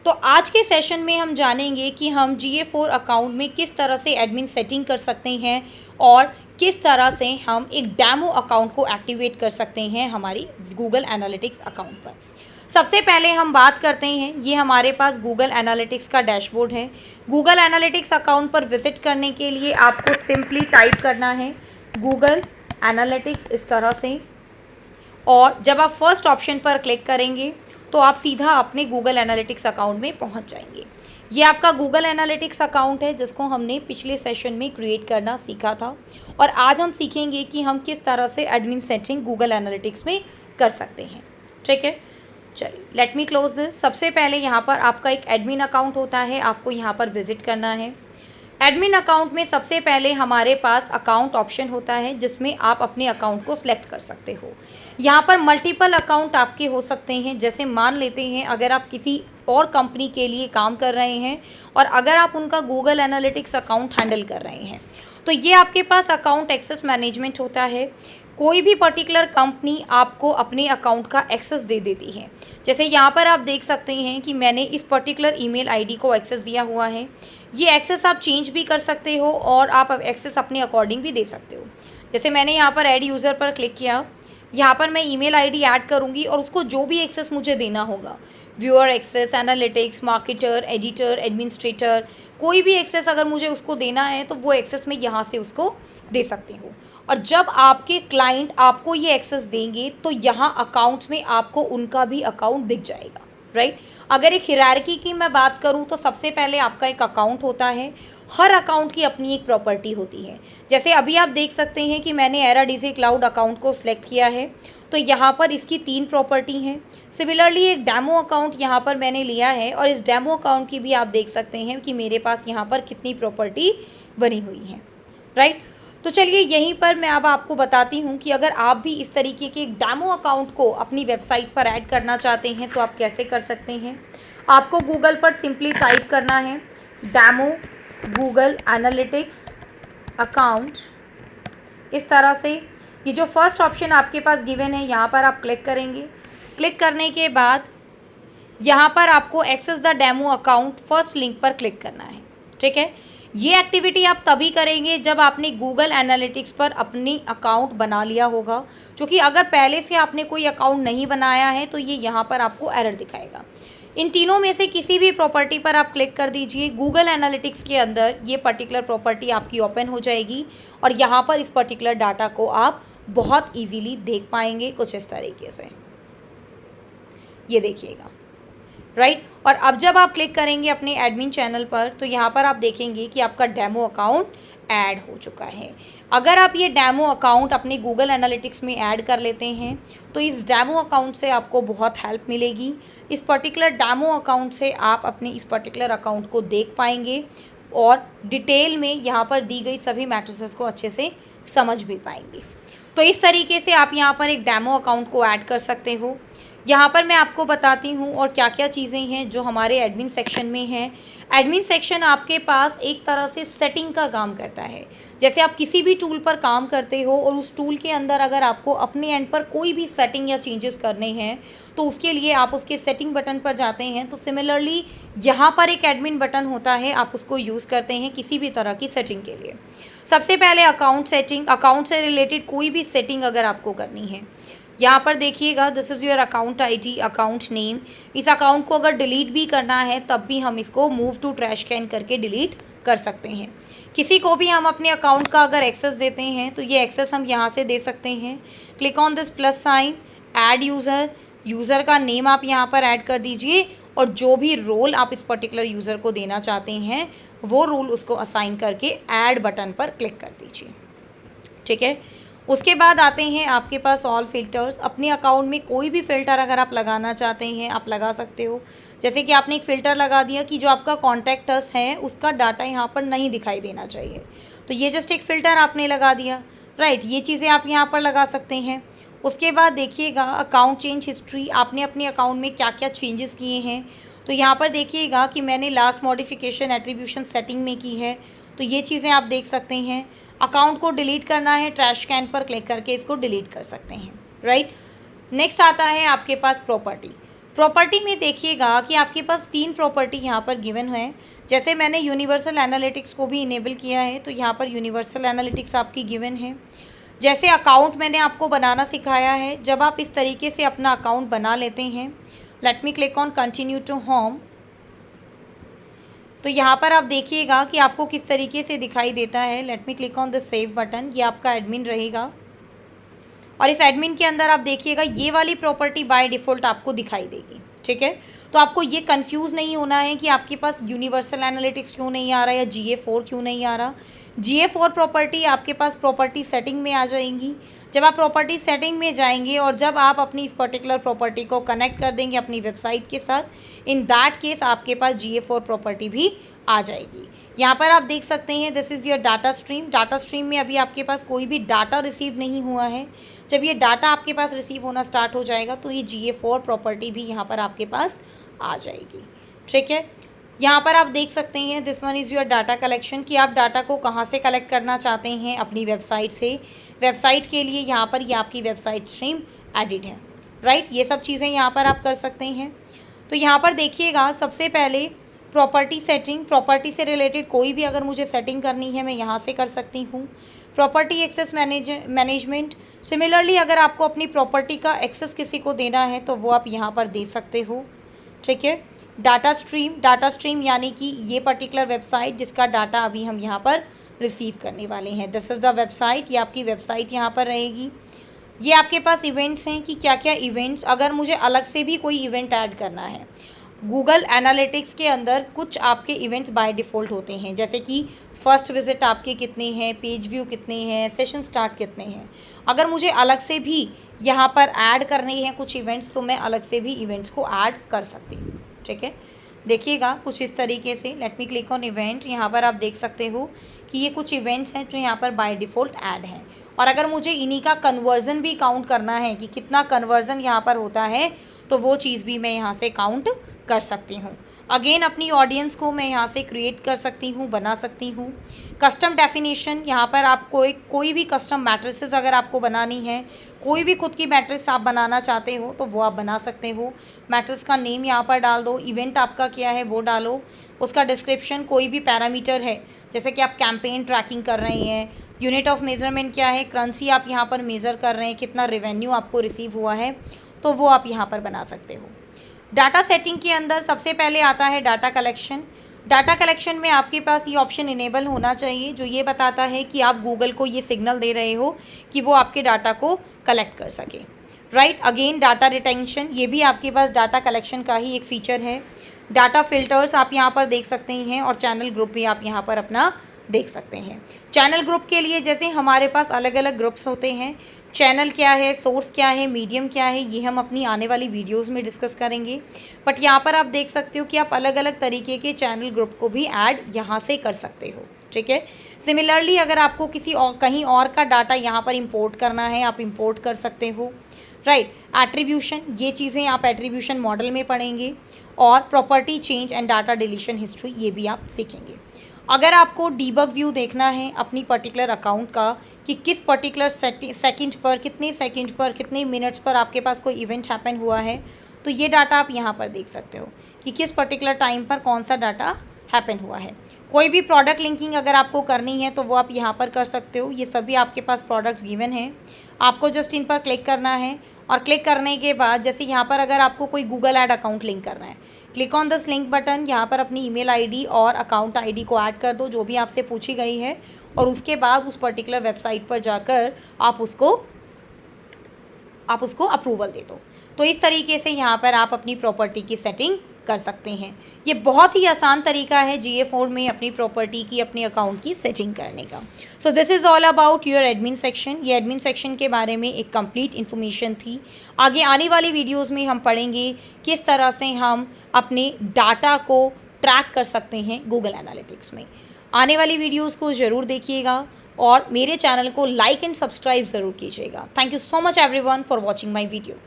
तो आज के सेशन में हम जानेंगे कि हम GA4 अकाउंट में किस तरह से एडमिन सेटिंग कर सकते हैं और किस तरह से हम एक डेमो अकाउंट को एक्टिवेट कर सकते हैं हमारी गूगल एनालिटिक्स अकाउंट पर। सबसे पहले हम बात करते हैं, ये हमारे पास गूगल एनालिटिक्स का डैशबोर्ड है। गूगल एनालिटिक्स अकाउंट पर विजिट करने के लिए आपको सिंपली टाइप करना है गूगल एनालिटिक्स इस तरह से, और जब आप फर्स्ट ऑप्शन पर क्लिक करेंगे तो आप सीधा अपने गूगल एनालिटिक्स अकाउंट में पहुंच जाएंगे। ये आपका गूगल एनालिटिक्स अकाउंट है जिसको हमने पिछले सेशन में क्रिएट करना सीखा था, और आज हम सीखेंगे कि हम किस तरह से एडमिन सेटिंग गूगल एनालिटिक्स में कर सकते हैं। ठीक है, चलिए लेट मी क्लोज दिस। सबसे पहले यहाँ पर आपका एक एडमिन अकाउंट होता है, आपको यहाँ पर विजिट करना है। एडमिन अकाउंट में सबसे पहले हमारे पास अकाउंट ऑप्शन होता है जिसमें आप अपने अकाउंट को सिलेक्ट कर सकते हो। यहाँ पर मल्टीपल अकाउंट आपके हो सकते हैं, जैसे मान लेते हैं अगर आप किसी और कंपनी के लिए काम कर रहे हैं और अगर आप उनका गूगल एनालिटिक्स अकाउंट हैंडल कर रहे हैं तो ये आपके पास अकाउंट एक्सेस मैनेजमेंट होता है। कोई भी पर्टिकुलर कंपनी आपको अपने अकाउंट का एक्सेस दे देती है। जैसे यहाँ पर आप देख सकते हैं कि मैंने इस पर्टिकुलर ईमेल आईडी को एक्सेस दिया हुआ है। ये एक्सेस आप चेंज भी कर सकते हो और आप एक्सेस अपने अकॉर्डिंग भी दे सकते हो। जैसे मैंने यहाँ पर ऐड यूज़र पर क्लिक किया, यहाँ पर मैं ईमेल आईडी ऐड करूँगी और उसको जो भी एक्सेस मुझे देना होगा, viewer access, analytics, marketer, editor, administrator, कोई भी एक्सेस अगर मुझे उसको देना है तो वो एक्सेस मैं यहाँ से उसको दे सकती हूँ। और जब आपके क्लाइंट आपको ये एक्सेस देंगे तो यहाँ अकाउंट्स में आपको उनका भी अकाउंट दिख जाएगा, राइट। अगर एक हिरार्की की मैं बात करूँ तो सबसे पहले आपका एक अकाउंट होता है। हर अकाउंट की अपनी एक प्रॉपर्टी होती है। जैसे अभी आप देख सकते हैं कि मैंने एराडीसी क्लाउड अकाउंट को सिलेक्ट किया है तो यहाँ पर इसकी 3 प्रॉपर्टी हैं। सिमिलरली एक डेमो अकाउंट यहाँ पर मैंने लिया है और इस डेमो अकाउंट की भी आप देख सकते हैं कि मेरे पास यहाँ पर कितनी प्रॉपर्टी बनी हुई है, राइट। तो चलिए यहीं पर मैं अब आपको बताती हूँ कि अगर आप भी इस तरीके के एक डेमो अकाउंट को अपनी वेबसाइट पर ऐड करना चाहते हैं तो आप कैसे कर सकते हैं। आपको गूगल पर सिंपली टाइप करना है डेमो गूगल एनालिटिक्स अकाउंट इस तरह से। ये जो फर्स्ट ऑप्शन आपके पास गिवन है यहाँ पर आप क्लिक करेंगे। क्लिक करने के बाद यहाँ पर आपको access the demo account first link पर क्लिक करना है। ठीक है, ये एक्टिविटी आप तभी करेंगे जब आपने गूगल एनालिटिक्स पर अपनी अकाउंट बना लिया होगा, क्योंकि अगर पहले से आपने कोई अकाउंट नहीं बनाया है तो ये यहाँ पर आपको एरर दिखाएगा। इन तीनों में से किसी भी प्रॉपर्टी पर आप क्लिक कर दीजिए। गूगल एनालिटिक्स के अंदर ये पर्टिकुलर प्रॉपर्टी आपकी ओपन हो जाएगी और यहाँ पर इस पर्टिकुलर डाटा को आप बहुत ईजीली देख पाएंगे कुछ इस तरीके से। ये देखिएगा, राइट। और अब जब आप क्लिक करेंगे अपने एडमिन चैनल पर तो यहाँ पर आप देखेंगे कि आपका डेमो अकाउंट ऐड हो चुका है। अगर आप ये डेमो अकाउंट अपने गूगल एनालिटिक्स में ऐड कर लेते हैं तो इस डेमो अकाउंट से आपको बहुत हेल्प मिलेगी। इस पर्टिकुलर डेमो अकाउंट से आप अपने इस पर्टिकुलर अकाउंट को देख पाएंगे और डिटेल में यहाँ पर दी गई सभी मैट्रिसेस को अच्छे से समझ भी पाएंगे। तो इस तरीके से आप यहाँ पर एक डेमो अकाउंट को ऐड कर सकते हो। यहाँ पर मैं आपको बताती हूँ और क्या क्या चीज़ें हैं जो हमारे एडमिन सेक्शन में हैं। एडमिन सेक्शन आपके पास एक तरह से सेटिंग का काम करता है। जैसे आप किसी भी टूल पर काम करते हो और उस टूल के अंदर अगर आपको अपने एंड पर कोई भी सेटिंग या चेंजेस करने हैं तो उसके लिए आप उसके सेटिंग बटन पर जाते हैं। तो सिमिलरली यहाँ पर एक एडमिन बटन होता है, आप उसको यूज़ करते हैं किसी भी तरह की सेटिंग के लिए। सबसे पहले अकाउंट सेटिंग, अकाउंट से रिलेटेड कोई भी सेटिंग अगर आपको करनी है, यहाँ पर देखिएगा this is your account ID, account name. इस अकाउंट को अगर डिलीट भी करना है तब भी हम इसको मूव टू ट्रैश कैन करके डिलीट कर सकते हैं। किसी को भी हम अपने अकाउंट का अगर एक्सेस देते हैं तो ये एक्सेस हम यहाँ से दे सकते हैं। Click on this plus sign, add user, user का नेम आप यहाँ पर ऐड कर दीजिए और जो भी रोल आप इस पर्टिकुलर यूज़र को देना चाहते हैं वो रोल उसको असाइन करके ऐड बटन पर क्लिक कर दीजिए। ठीक है, उसके बाद आते हैं आपके पास ऑल फिल्टर्स। अपने अकाउंट में कोई भी फ़िल्टर अगर आप लगाना चाहते हैं आप लगा सकते हो। जैसे कि आपने एक फ़िल्टर लगा दिया कि जो आपका कॉन्टैक्टस है उसका डाटा यहाँ पर नहीं दिखाई देना चाहिए, तो ये जस्ट एक फ़िल्टर आपने लगा दिया, राइट। ये चीज़ें आप यहाँ पर लगा सकते हैं। उसके बाद देखिएगा अकाउंट चेंज हिस्ट्री, आपने अपने अकाउंट में क्या क्या चेंजेस किए हैं। तो यहाँ पर देखिएगा कि मैंने लास्ट मॉडिफिकेशन एट्रीब्यूशन सेटिंग में की है, तो ये चीज़ें आप देख सकते हैं। अकाउंट को डिलीट करना है, ट्रैश कैन पर क्लिक करके इसको डिलीट कर सकते हैं, राइट। नेक्स्ट आता है आपके पास प्रॉपर्टी। प्रॉपर्टी में देखिएगा कि आपके पास 3 प्रॉपर्टी यहाँ पर गिवन है। जैसे मैंने यूनिवर्सल एनालिटिक्स को भी इनेबल किया है, तो यहाँ पर यूनिवर्सल एनालिटिक्स आपकी गिवन है। जैसे अकाउंट मैंने आपको बनाना सिखाया है, जब आप इस तरीके से अपना अकाउंट बना लेते हैं, let me click on continue to home, तो यहाँ पर आप देखिएगा कि आपको किस तरीके से दिखाई देता है। Late me click on the save button, ये आपका एडमिन रहेगा और इस एडमिन के अंदर आप देखिएगा ये वाली प्रॉपर्टी बाय डिफ़ॉल्ट आपको दिखाई देगी, ठीक है। तो आपको ये कंफ्यूज नहीं होना है कि आपके पास यूनिवर्सल एनालिटिक्स क्यों नहीं आ रहा या GA4 क्यों नहीं आ रहा। GA4 प्रॉपर्टी आपके पास प्रॉपर्टी सेटिंग में आ जाएंगी। जब आप प्रॉपर्टी सेटिंग में जाएंगे और जब आप अपनी इस पर्टिकुलर प्रॉपर्टी को कनेक्ट कर देंगे अपनी वेबसाइट के साथ, इन दैट केस आपके पास GA4 प्रॉपर्टी भी आ जाएगी। यहाँ पर आप देख सकते हैं this is your data stream. Data stream में अभी आपके पास कोई भी डाटा रिसीव नहीं हुआ है। जब ये डाटा आपके पास रिसीव होना स्टार्ट हो जाएगा तो ये GA4 प्रॉपर्टी भी यहाँ पर आपके पास आ जाएगी, ठीक है। यहाँ पर आप देख सकते हैं this one is your data collection, कि आप डाटा को कहाँ से कलेक्ट करना चाहते हैं, अपनी वेबसाइट से। वेबसाइट के लिए यहाँ पर ये आपकी वेबसाइट स्ट्रीम एडिड है, राइट। ये सब चीज़ें यहाँ पर आप कर सकते हैं। तो यहाँ पर देखिएगा सबसे पहले प्रॉपर्टी सेटिंग, प्रॉपर्टी से रिलेटेड कोई भी अगर मुझे सेटिंग करनी है मैं यहाँ से कर सकती हूँ। प्रॉपर्टी एक्सेस मैनेजमेंट, सिमिलरली अगर आपको अपनी प्रॉपर्टी का एक्सेस किसी को देना है तो वो आप यहाँ पर दे सकते हो, ठीक है। डाटा स्ट्रीम यानी कि ये पर्टिकुलर वेबसाइट जिसका डाटा अभी हम यहाँ पर रिसीव करने वाले हैं, दिस इज़ द वेबसाइट, ये आपकी वेबसाइट यहाँ पर रहेगी। ये आपके पास इवेंट्स हैं कि क्या क्या इवेंट्स, अगर मुझे अलग से भी कोई इवेंट ऐड करना है, गूगल एनालिटिक्स के अंदर कुछ आपके इवेंट्स बाय डिफ़ॉल्ट होते हैं, जैसे कि फर्स्ट विजिट आपके कितने हैं, पेज व्यू कितने हैं, सेशन स्टार्ट कितने हैं। अगर मुझे अलग से भी यहाँ पर ऐड करने हैं कुछ इवेंट्स तो मैं अलग से भी इवेंट्स को ऐड कर सकती हूँ, ठीक है। देखिएगा कुछ इस तरीके से, late me click on event, यहाँ पर आप देख सकते हो कि ये कुछ इवेंट्स हैं जो यहाँ पर बाय डिफ़ॉल्ट ऐड हैं। और अगर मुझे इन्हीं का कन्वर्ज़न भी काउंट करना है कि कितना कन्वर्ज़न यहाँ पर होता है तो वो चीज़ भी मैं यहाँ से काउंट कर सकती हूँ। अगेन अपनी ऑडियंस को मैं यहाँ से क्रिएट कर सकती हूँ, बना सकती हूँ। कस्टम डेफिनेशन, यहाँ पर आप कोई भी कस्टम मैट्रिसेस अगर आपको बनानी है, कोई भी खुद की मैट्रिक्स आप बनाना चाहते हो तो वो आप बना सकते हो। मैट्रिक्स का नेम यहाँ पर डाल दो, इवेंट आपका क्या है वो डालो, उसका डिस्क्रिप्शन, कोई भी पैरामीटर है जैसे कि आप कैंपेन ट्रैकिंग कर रहे हैं, यूनिट ऑफ मेजरमेंट क्या है, करेंसी आप यहाँ पर मेज़र कर रहे हैं, कितना रेवेन्यू आपको रिसीव हुआ है, तो वो आप यहाँ पर बना सकते हो। डाटा सेटिंग के अंदर सबसे पहले आता है डाटा कलेक्शन। डाटा कलेक्शन में आपके पास ये ऑप्शन इनेबल होना चाहिए जो ये बताता है कि आप गूगल को ये सिग्नल दे रहे हो कि वो आपके डाटा को कलेक्ट कर सके, राइट। अगेन डाटा रिटेंशन, ये भी आपके पास डाटा कलेक्शन का ही एक फ़ीचर है। डाटा फिल्टर्स आप यहाँ पर देख सकते हैं और चैनल ग्रुप भी आप यहाँ पर अपना देख सकते हैं। चैनल ग्रुप के लिए जैसे हमारे पास अलग अलग ग्रुप्स होते हैं, चैनल क्या है, सोर्स क्या है, मीडियम क्या है, ये हम अपनी आने वाली वीडियोस में डिस्कस करेंगे। बट यहाँ पर आप देख सकते हो कि आप अलग अलग तरीके के चैनल ग्रुप को भी ऐड यहाँ से कर सकते हो, ठीक है। सिमिलरली अगर आपको किसी और कहीं और का डाटा यहाँ पर इंपोर्ट करना है आप इंपोर्ट कर सकते हो, राइट। एट्रीब्यूशन, ये चीज़ें आप एट्रीब्यूशन मॉडल में पढ़ेंगे। और property change and data deletion history, ये भी आप सीखेंगे। अगर आपको डीबग व्यू देखना है अपनी पर्टिकुलर अकाउंट का कि किस पर्टिकुलर सेकंड पर, कितने सेकंड पर, कितने मिनट्स पर आपके पास कोई इवेंट हैपन हुआ है, तो ये डाटा आप यहाँ पर देख सकते हो कि किस पर्टिकुलर टाइम पर कौन सा डाटा हैपन हुआ है। कोई भी प्रोडक्ट लिंकिंग अगर आपको करनी है तो वो आप यहाँ पर कर सकते हो। ये सभी आपके पास प्रोडक्ट्स गिवन हैं, आपको जस्ट इन पर क्लिक करना है और क्लिक करने के बाद जैसे यहाँ पर अगर आपको कोई गूगल ऐड अकाउंट लिंक करना है, click on this link button, यहाँ पर अपनी ईमेल आईडी और अकाउंट आईडी को ऐड कर दो जो भी आपसे पूछी गई है और उसके बाद उस पर्टिकुलर वेबसाइट पर जाकर आप उसको अप्रूवल दे दो। तो इस तरीके से यहाँ पर आप अपनी प्रॉपर्टी की सेटिंग कर सकते हैं। ये बहुत ही आसान तरीका है GA4 में अपनी प्रॉपर्टी की, अपने अकाउंट की सेटिंग करने का। So this is all about your admin section. ये एडमिन सेक्शन के बारे में एक कंप्लीट इन्फॉर्मेशन थी। आगे आने वाली वीडियोस में हम पढ़ेंगे किस तरह से हम अपने डाटा को ट्रैक कर सकते हैं गूगल एनालिटिक्स में। आने वाली वीडियोज़ को ज़रूर देखिएगा और मेरे चैनल को लाइक एंड सब्सक्राइब ज़रूर कीजिएगा। Thank you so much everyone for watching my video.